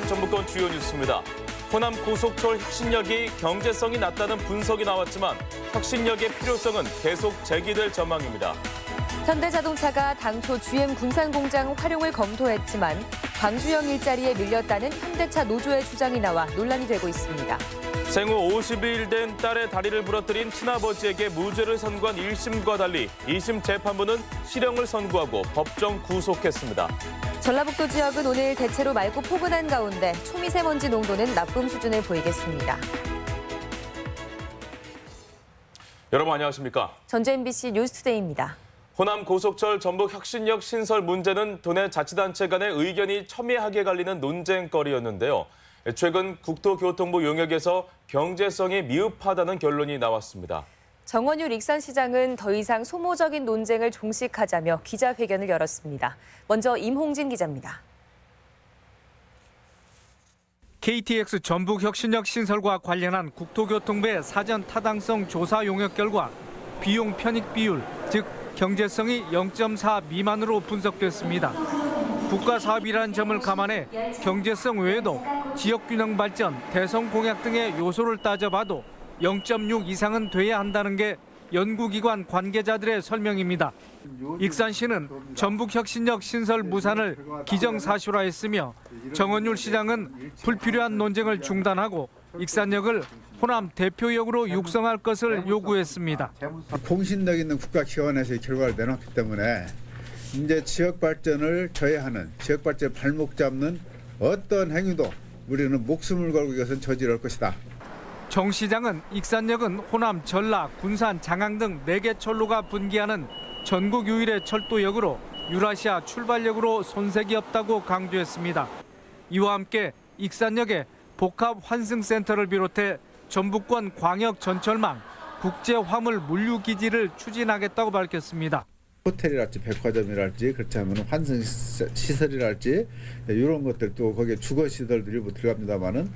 정부권 주요 뉴스입니다. 호남 고속철 혁신역이 경제성이 낮다는 분석이 나왔지만 혁신역의 필요성은 계속 제기될 전망입니다. 현대자동차가 당초 GM 군산공장 활용을 검토했지만 광주형 일자리에 밀렸다는 현대차 노조의 주장이 나와 논란이 되고 있습니다. 생후 50일 된 딸의 다리를 부러뜨린 친아버지에게 무죄를 선고한 1심과 달리 2심 재판부는 실형을 선고하고 법정 구속했습니다. 전라북도 지역은 오늘 대체로 맑고 포근한 가운데 초미세먼지 농도는 나쁨 수준을 보이겠습니다. 여러분 안녕하십니까? 전주 MBC 뉴스투데이입니다. 호남 고속철 전북 혁신역 신설 문제는 도내 자치단체 간의 의견이 첨예하게 갈리는 논쟁거리였는데요. 최근 국토교통부 용역에서 경제성이 미흡하다는 결론이 나왔습니다. 정원율 익산시장은 더 이상 소모적인 논쟁을 종식하자며 기자회견을 열었습니다. 먼저 임홍진 기자입니다. KTX 전북 혁신역 신설과 관련한 국토교통부의 사전 타당성 조사 용역 결과 비용 편익 비율, 즉 경제성이 0.4 미만으로 분석됐습니다. 국가 사업이라는 점을 감안해 경제성 외에도 지역균형 발전, 대성 공약 등의 요소를 따져봐도 0.6 이상은 돼야 한다는 게 연구기관 관계자들의 설명입니다. 익산시는 전북혁신역 신설 무산을 기정사실화했으며 정원율 시장은 불필요한 논쟁을 중단하고 익산역을 호남 대표역으로 육성할 것을 요구했습니다. 공신력 있는 국가기관에서의 결과를 내놨기 때문에 이제 지역 발전을 저해하는, 지역 발전 발목 잡는 어떤 행위도 우리는 목숨을 걸고 이것은 저지를 것이다. 정 시장은 익산역은 호남, 전라, 군산, 장항 등 4개 철로가 분기하는 전국 유일의 철도역으로 유라시아 출발역으로 손색이 없다고 강조했습니다. 이와 함께 익산역에 복합 환승센터를 비롯해 전북권 광역 전철망, 국제화물 물류기지를 추진하겠다고 밝혔습니다. 호텔이랄지 백화점이랄지 그렇지 않으면 환승시설이랄지 이런 것들 또 거기에 주거시설들이 일부 들어갑니다만은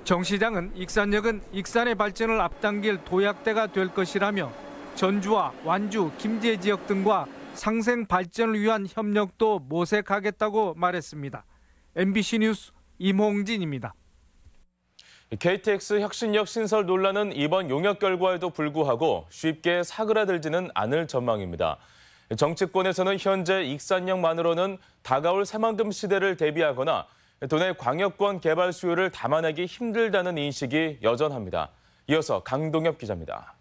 정 시장은 익산역은 익산의 발전을 앞당길 도약대가 될 것이라며 전주와 완주, 김제 지역 등과 상생 발전을 위한 협력도 모색하겠다고 말했습니다. MBC 뉴스 임홍진입니다. KTX 혁신역 신설 논란은 이번 용역 결과에도 불구하고 쉽게 사그라들지는 않을 전망입니다. 정치권에서는 현재 익산역만으로는 다가올 새만금 시대를 대비하거나 도내 광역권 개발 수요를 담아내기 힘들다는 인식이 여전합니다. 이어서 강동엽 기자입니다.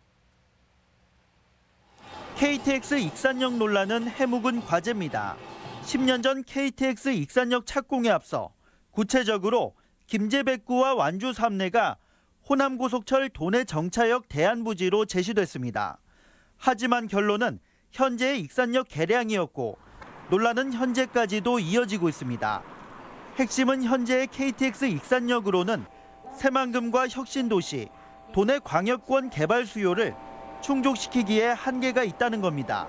KTX 익산역 논란은 해묵은 과제입니다. 10년 전 KTX 익산역 착공에 앞서 구체적으로 김제백구와 완주 3내가 호남고속철 도내 정차역 대안부지로 제시됐습니다. 하지만 결론은 현재의 익산역 개량이었고 논란은 현재까지도 이어지고 있습니다. 핵심은 현재의 KTX 익산역으로는 새만금과 혁신도시, 도내 광역권 개발 수요를 충족시키기에 한계가 있다는 겁니다.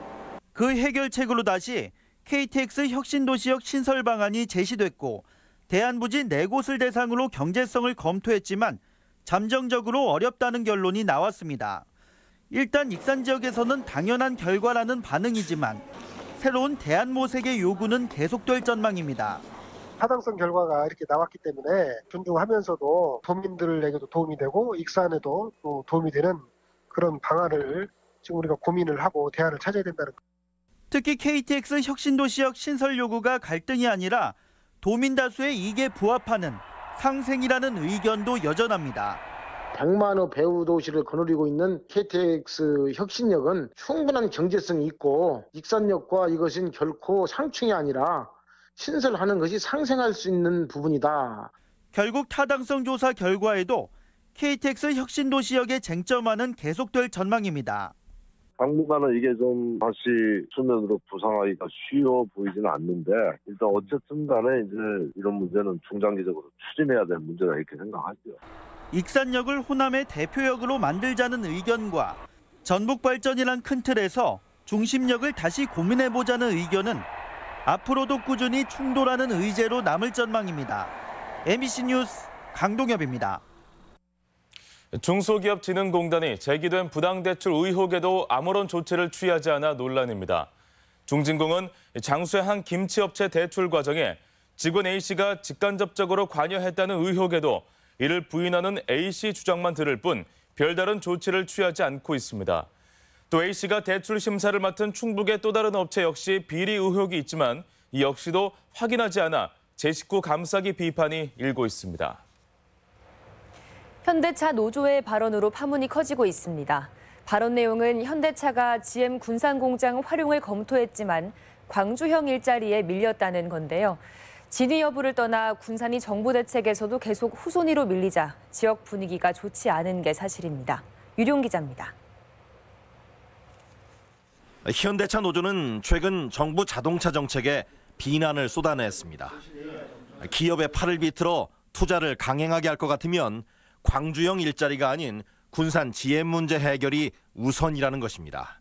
그 해결책으로 다시 KTX 혁신도시역 신설 방안이 제시됐고 대안부지 4곳을 대상으로 경제성을 검토했지만 잠정적으로 어렵다는 결론이 나왔습니다. 일단 익산 지역에서는 당연한 결과라는 반응이지만 새로운 대안 모색의 요구는 계속될 전망입니다. 타당성 결과가 이렇게 나왔기 때문에 존중하면서도 도민들에게도 도움이 되고 익산에도 또 도움이 되는 그런 방안을 지금 우리가 고민을 하고 대안을 찾아야 된다는 거죠. 특히 KTX 혁신도시역 신설 요구가 갈등이 아니라 도민 다수의 이익에 부합하는 상생이라는 의견도 여전합니다. 100만 호 배후 도시를 거느리고 있는 KTX 혁신역은 충분한 경제성이 있고 익산역과 이것은 결코 상충이 아니라 신설하는 것이 상생할 수 있는 부분이다. 결국 타당성 조사 결과에도 KTX 혁신도시역의 쟁점화는 계속될 전망입니다. 당분간은 이게 좀 다시 수면으로 부상하기가 쉬워 보이지는 않는데 일단 어쨌든 간에 이제 이런 문제는 중장기적으로 추진해야 될 문제다 이렇게 생각하죠. 익산역을 호남의 대표역으로 만들자는 의견과 전북발전이란 큰 틀에서 중심역을 다시 고민해보자는 의견은 앞으로도 꾸준히 충돌하는 의제로 남을 전망입니다. MBC 뉴스 강동엽입니다. 중소기업진흥공단이 제기된 부당대출 의혹에도 아무런 조치를 취하지 않아 논란입니다. 중진공은 장수의 한 김치업체 대출 과정에 직원 A씨가 직간접적으로 관여했다는 의혹에도 이를 부인하는 A씨 주장만 들을 뿐 별다른 조치를 취하지 않고 있습니다. 또 A씨가 대출 심사를 맡은 충북의 또 다른 업체 역시 비리 의혹이 있지만 이 역시도 확인하지 않아 제 식구 감싸기 비판이 일고 있습니다. 현대차 노조의 발언으로 파문이 커지고 있습니다. 발언 내용은 현대차가 GM 군산공장 활용을 검토했지만 광주형 일자리에 밀렸다는 건데요. 진위 여부를 떠나 군산이 정부 대책에서도 계속 후순위로 밀리자 지역 분위기가 좋지 않은 게 사실입니다. 유룡 기자입니다. 현대차 노조는 최근 정부 자동차 정책에 비난을 쏟아냈습니다. 기업의 팔을 비틀어 투자를 강행하게 할 것 같으면 광주형 일자리가 아닌 군산 GM 문제 해결이 우선이라는 것입니다.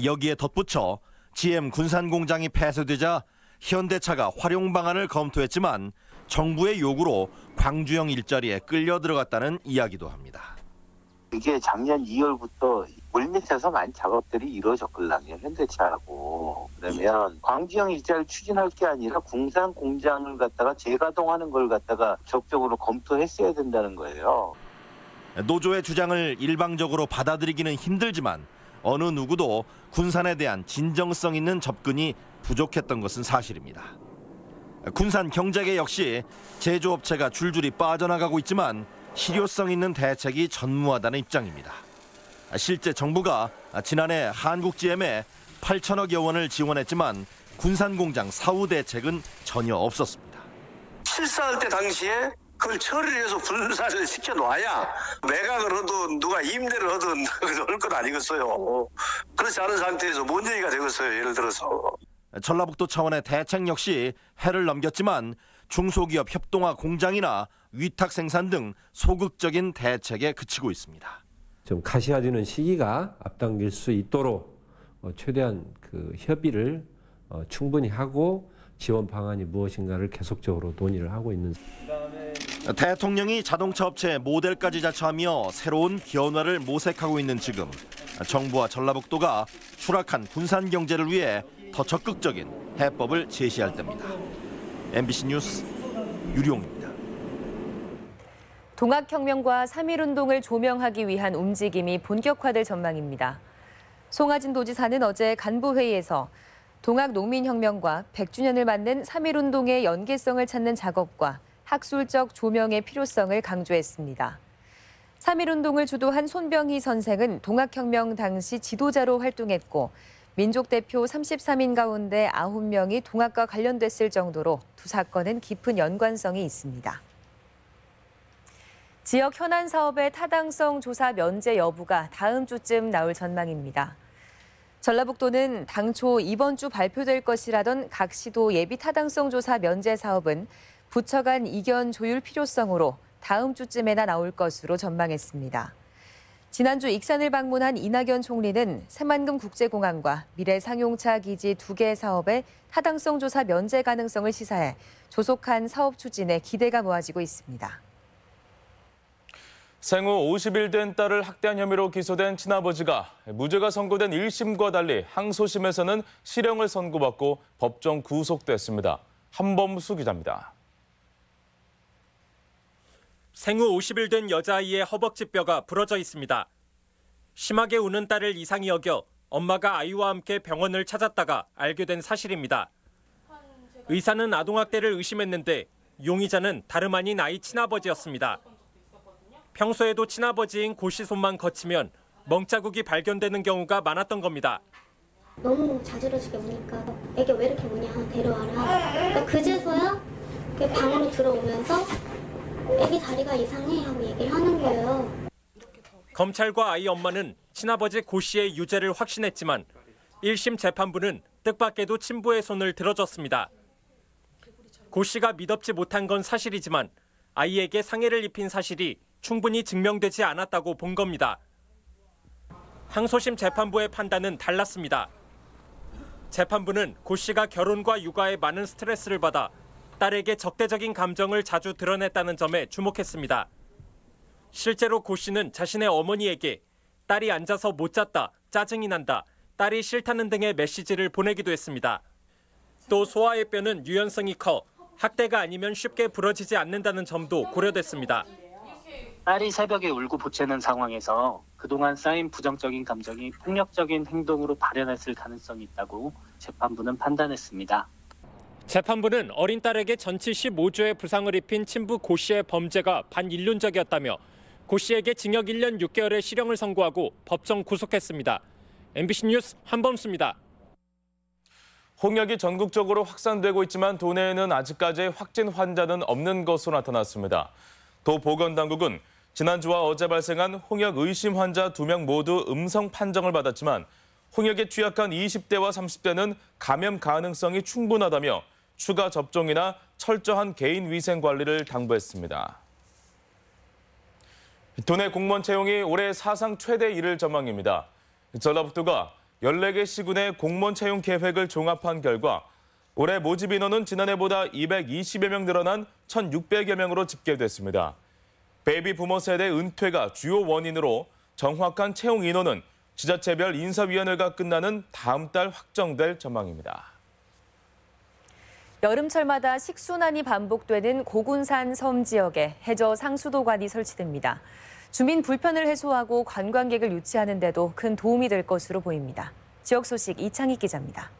여기에 덧붙여 GM 군산 공장이 폐쇄되자 현대차가 활용 방안을 검토했지만 정부의 요구로 광주형 일자리에 끌려 들어갔다는 이야기도 합니다. 이게 작년 2월부터 물밑에서 많은 작업들이 이루어졌거든요. 현대차하고. 그러면 광주형 일자리를 추진할 게 아니라 군산 공장을 갖다가 재가동하는 걸 갖다가 적극적으로 검토했어야 된다는 거예요. 노조의 주장을 일방적으로 받아들이기는 힘들지만 어느 누구도 군산에 대한 진정성 있는 접근이 부족했던 것은 사실입니다. 군산 경제계 역시 제조업체가 줄줄이 빠져나가고 있지만 실효성 있는 대책이 전무하다는 입장입니다. 실제 정부가 지난해 한국GM에 8천억여 원을 지원했지만 군산 공장 사후 대책은 전혀 없었습니다. 실사할 때 당시에 그걸 처리를 해서 분산을 시켜놔야 매각을 하든 누가 임대를 하든 그럴 것 아니겠어요. 그렇지 않은 상태에서 뭔 얘기가 되겠어요. 예를 들어서. 전라북도 차원의 대책 역시 해를 넘겼지만 중소기업 협동화 공장이나 위탁 생산 등 소극적인 대책에 그치고 있습니다. 좀 가시화되는 시기가 앞당길 수 있도록 최대한 협의를 충분히 하고 지원 방안이 무엇인가를 계속적으로 논의를 하고 있는. 대통령이 자동차 업체 모델까지 자처하며 새로운 변화를 모색하고 있는 지금 정부와 전라북도가 추락한 군산 경제를 위해 더 적극적인 해법을 제시할 때입니다. MBC 뉴스 유룡입니다. 동학혁명과 3.1운동을 조명하기 위한 움직임이 본격화될 전망입니다. 송하진 도지사는 어제 간부회의에서 동학농민혁명과 100주년을 맞는 3.1운동의 연계성을 찾는 작업과 학술적 조명의 필요성을 강조했습니다. 3.1운동을 주도한 손병희 선생은 동학혁명 당시 지도자로 활동했고 민족대표 33인 가운데 9명이 동학과 관련됐을 정도로 두 사건은 깊은 연관성이 있습니다. 지역 현안 사업의 타당성 조사 면제 여부가 다음 주쯤 나올 전망입니다. 전라북도는 당초 이번 주 발표될 것이라던 각 시도 예비 타당성 조사 면제 사업은 부처 간 이견 조율 필요성으로 다음 주쯤에나 나올 것으로 전망했습니다. 지난주 익산을 방문한 이낙연 총리는 새만금 국제공항과 미래 상용차 기지 2개 사업의 타당성 조사 면제 가능성을 시사해 조속한 사업 추진에 기대가 모아지고 있습니다. 생후 50일 된 딸을 학대한 혐의로 기소된 친아버지가 무죄가 선고된 1심과 달리 항소심에서는 실형을 선고받고 법정 구속됐습니다. 한범수 기자입니다. 생후 50일 된 여자아이의 허벅지 뼈가 부러져 있습니다. 심하게 우는 딸을 이상히 여겨 엄마가 아이와 함께 병원을 찾았다가 알게 된 사실입니다. 의사는 아동학대를 의심했는데 용의자는 다름 아닌 아이 친아버지였습니다. 평소에도 친아버지인 고 씨 손만 거치면 멍자국이 발견되는 경우가 많았던 겁니다. 너무 자지러지게 우니까 애기 왜 이렇게 우냐 데려와라. 그러니까 그제서야 방으로 들어오면서 애기 다리가 이상해 하고 얘기를 하는 거예요. 검찰과 아이 엄마는 친아버지 고 씨의 유죄를 확신했지만 1심 재판부는 뜻밖에도 친부의 손을 들어줬습니다. 고 씨가 미덥지 못한 건 사실이지만 아이에게 상해를 입힌 사실이 충분히 증명되지 않았다고 본 겁니다. 항소심 재판부의 판단은 달랐습니다. 재판부는 고 씨가 결혼과 육아에 많은 스트레스를 받아 딸에게 적대적인 감정을 자주 드러냈다는 점에 주목했습니다. 실제로 고 씨는 자신의 어머니에게 딸이 앉아서 못 잤다, 짜증이 난다, 딸이 싫다는 등의 메시지를 보내기도 했습니다. 또 소아의 뼈는 유연성이 커 학대가 아니면 쉽게 부러지지 않는다는 점도 고려됐습니다. 딸이 새벽에 울고 보채는 상황에서 그동안 쌓인 부정적인 감정이 폭력적인 행동으로 발현했을 가능성이 있다고 재판부는 판단했습니다. 재판부는 어린 딸에게 전치 15조의 부상을 입힌 친부 고 씨의 범죄가 반인륜적이었다며 고 씨에게 징역 1년 6개월의 실형을 선고하고 법정 구속했습니다. MBC 뉴스 한범수입니다. 홍역이 전국적으로 확산되고 있지만 도내에는 아직까지 확진 환자는 없는 것으로 나타났습니다. 도보건당국은 지난주와 어제 발생한 홍역 의심 환자 2명 모두 음성 판정을 받았지만 홍역에 취약한 20대와 30대는 감염 가능성이 충분하다며 추가 접종이나 철저한 개인 위생 관리를 당부했습니다. 도내 공무원 채용이 올해 사상 최대 이를 전망입니다. 전라북도가 14개 시군의 공무원 채용 계획을 종합한 결과 올해 모집 인원은 지난해보다 220여 명 늘어난 1,600여 명으로 집계됐습니다. 베이비 부모 세대 은퇴가 주요 원인으로 정확한 채용 인원은 지자체별 인사위원회가 끝나는 다음 달 확정될 전망입니다. 여름철마다 식순환이 반복되는 고군산 섬 지역에 해저 상수도관이 설치됩니다. 주민 불편을 해소하고 관광객을 유치하는 데도 큰 도움이 될 것으로 보입니다. 지역 소식 이창익 기자입니다.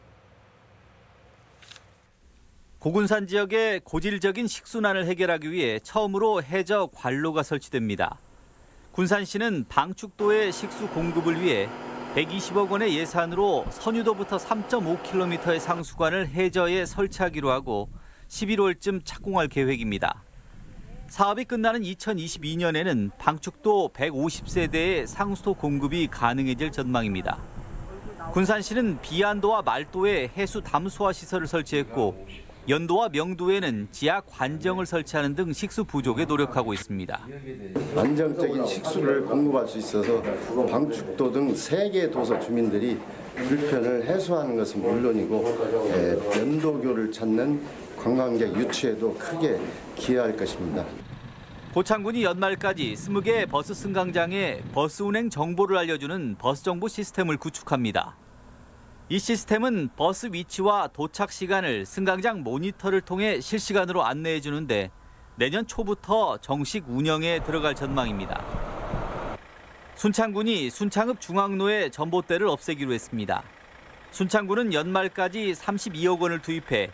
고군산 지역의 고질적인 식순환을 해결하기 위해 처음으로 해저 관로가 설치됩니다. 군산시는 방축도의 식수 공급을 위해 120억 원의 예산으로 선유도부터 3.5km의 상수관을 해저에 설치하기로 하고 11월쯤 착공할 계획입니다. 사업이 끝나는 2022년에는 방축도 150세대의 상수도 공급이 가능해질 전망입니다. 군산시는 비안도와 말도에 해수 담수화 시설을 설치했고 연도와 명도에는 지하 관정을 설치하는 등 식수 부족에 노력하고 있습니다. 안정적인 식수를 공급할 수 있어서 방축도 등 3개 도서 주민들이 불편을 해소하는 것은 물론이고 연도교를 찾는 관광객 유치에도 크게 기여할 것입니다. 고창군이 연말까지 20개 버스 승강장에 버스 운행 정보를 알려주는 버스 정보 시스템을 구축합니다. 이 시스템은 버스 위치와 도착 시간을 승강장 모니터를 통해 실시간으로 안내해 주는데 내년 초부터 정식 운영에 들어갈 전망입니다. 순창군이 순창읍 중앙로의 전봇대를 없애기로 했습니다. 순창군은 연말까지 32억 원을 투입해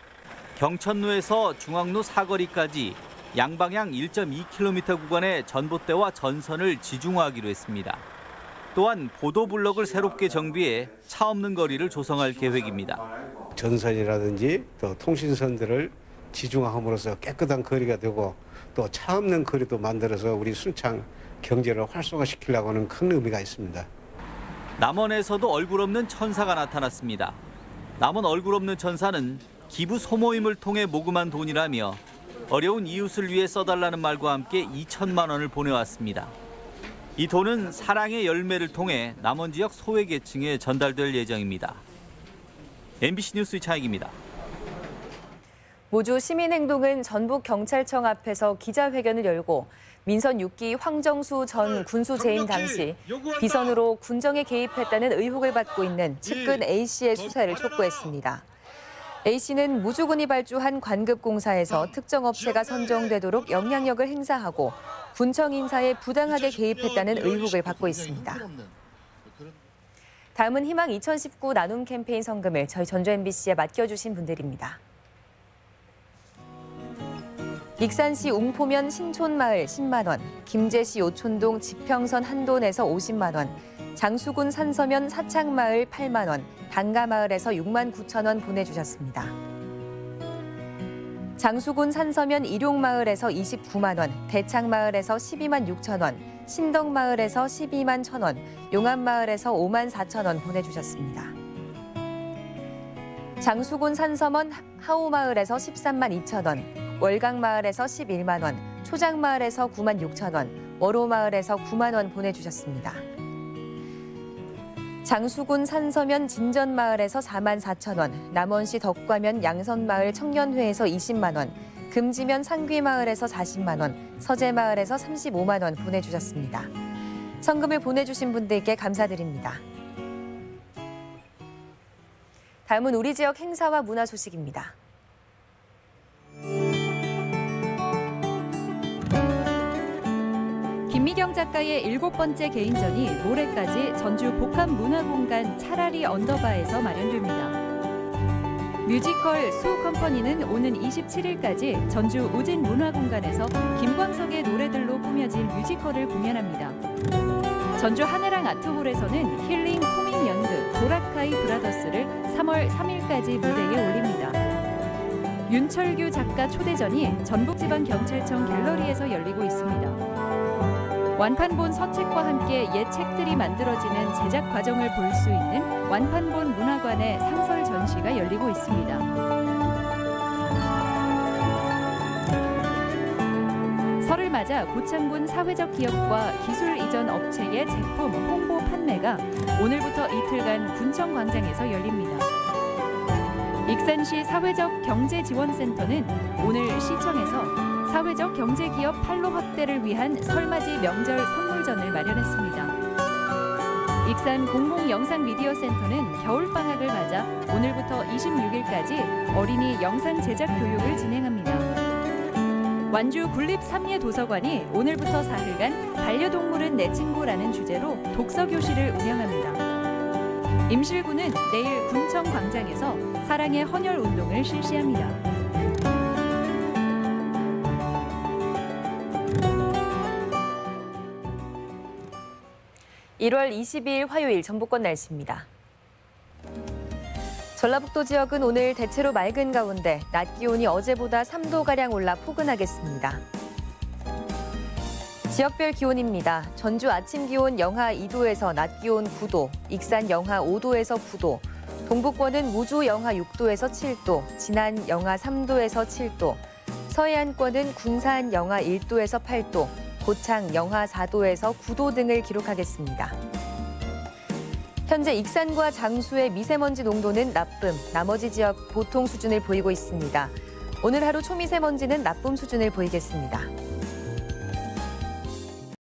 경천로에서 중앙로 사거리까지 양방향 1.2km 구간의 전봇대와 전선을 지중화하기로 했습니다. 또한 보도블럭을 새롭게 정비해 차 없는 거리를 조성할 계획입니다. 전선이라든지 또 통신선들을 지중화함으로써 깨끗한 거리가 되고 또 차 없는 거리도 만들어서 우리 순창 경제를 활성화시키려고 하는 큰 의미가 있습니다. 남원에서도 얼굴 없는 천사가 나타났습니다. 남원 얼굴 없는 천사는 기부 소모임을 통해 모금한 돈이라며 어려운 이웃을 위해 써달라는 말과 함께 2천만 원을 보내왔습니다. 이 돈은 사랑의 열매를 통해 남원 지역 소외계층에 전달될 예정입니다. MBC 뉴스 이창익입니다. 모주 시민행동은 전북경찰청 앞에서 기자회견을 열고 민선 6기 황정수 전 군수 재임 당시 비선으로 군정에 개입했다는 의혹을 받고 있는 측근 A씨의 수사를 촉구했습니다. A씨는 무주군이 발주한 관급공사에서 특정 업체가 선정되도록 영향력을 행사하고 군청 인사에 부당하게 개입했다는 의혹을 받고 있습니다. 다음은 희망 2019 나눔 캠페인 성금을 저희 전주 MBC에 맡겨주신 분들입니다. 익산시 웅포면 신촌마을 10만 원, 김제시 요촌동 지평선 한돈에서 50만 원, 장수군 산서면 사창마을 8만 원, 당가마을에서 6만 9천 원 보내주셨습니다. 장수군 산서면 일용마을에서 29만 원, 대창마을에서 12만 6천 원, 신덕마을에서 12만 1천 원, 용암마을에서 5만 4천 원 보내주셨습니다. 장수군 산서면 하우마을에서 13만 2천 원, 월강마을에서 11만 원, 초장마을에서 9만 6천 원, 월호마을에서 9만 원 보내주셨습니다. 장수군 산서면 진전마을에서 4만 4천 원, 남원시 덕과면 양선마을 청년회에서 20만 원, 금지면 상귀마을에서 40만 원, 서재마을에서 35만 원 보내주셨습니다. 성금을 보내주신 분들께 감사드립니다. 다음은 우리 지역 행사와 문화 소식입니다. 작가의 7번째 개인전이 모레까지 전주 복합문화공간 차라리 언더바에서 마련됩니다. 뮤지컬 수 컴퍼니는 오는 27일까지 전주 우진문화공간에서 김광석의 노래들로 꾸며진 뮤지컬을 공연합니다. 전주 하늘항 아트홀에서는 힐링 코믹 연극 도라카이 브라더스를 3월 3일까지 무대에 올립니다. 윤철규 작가 초대전이 전북지방경찰청 갤러리에서 열리고 있습니다. 완판본 서책과 함께 옛 책들이 만들어지는 제작 과정을 볼 수 있는 완판본 문화관의 상설 전시가 열리고 있습니다. 설을 맞아 고창군 사회적 기업과 기술 이전 업체의 제품 홍보 판매가 오늘부터 이틀간 군청광장에서 열립니다. 익산시 사회적 경제지원센터는 오늘 시청에서 사회적 경제기업 판로 확대를 위한 설맞이 명절 선물전을 마련했습니다. 익산 공공영상미디어센터는 겨울방학을 맞아 오늘부터 26일까지 어린이 영상 제작 교육을 진행합니다. 완주 군립삼예도서관이 오늘부터 사흘간 반려동물은 내 친구라는 주제로 독서교실을 운영합니다. 임실군은 내일 군청광장에서 사랑의 헌혈운동을 실시합니다. 1월 22일 화요일 전북권 날씨입니다. 전라북도 지역은 오늘 대체로 맑은 가운데 낮 기온이 어제보다 3도가량 올라 포근하겠습니다. 지역별 기온입니다. 전주 아침 기온 영하 2도에서 낮 기온 9도, 익산 영하 5도에서 9도, 동북권은 무주 영하 6도에서 7도, 진안 영하 3도에서 7도, 서해안권은 군산 영하 1도에서 8도, 고창 영하 4도에서 9도 등을 기록하겠습니다. 현재 익산과 장수의 미세먼지 농도는 나쁨, 나머지 지역 보통 수준을 보이고 있습니다. 오늘 하루 초미세먼지는 나쁨 수준을 보이겠습니다.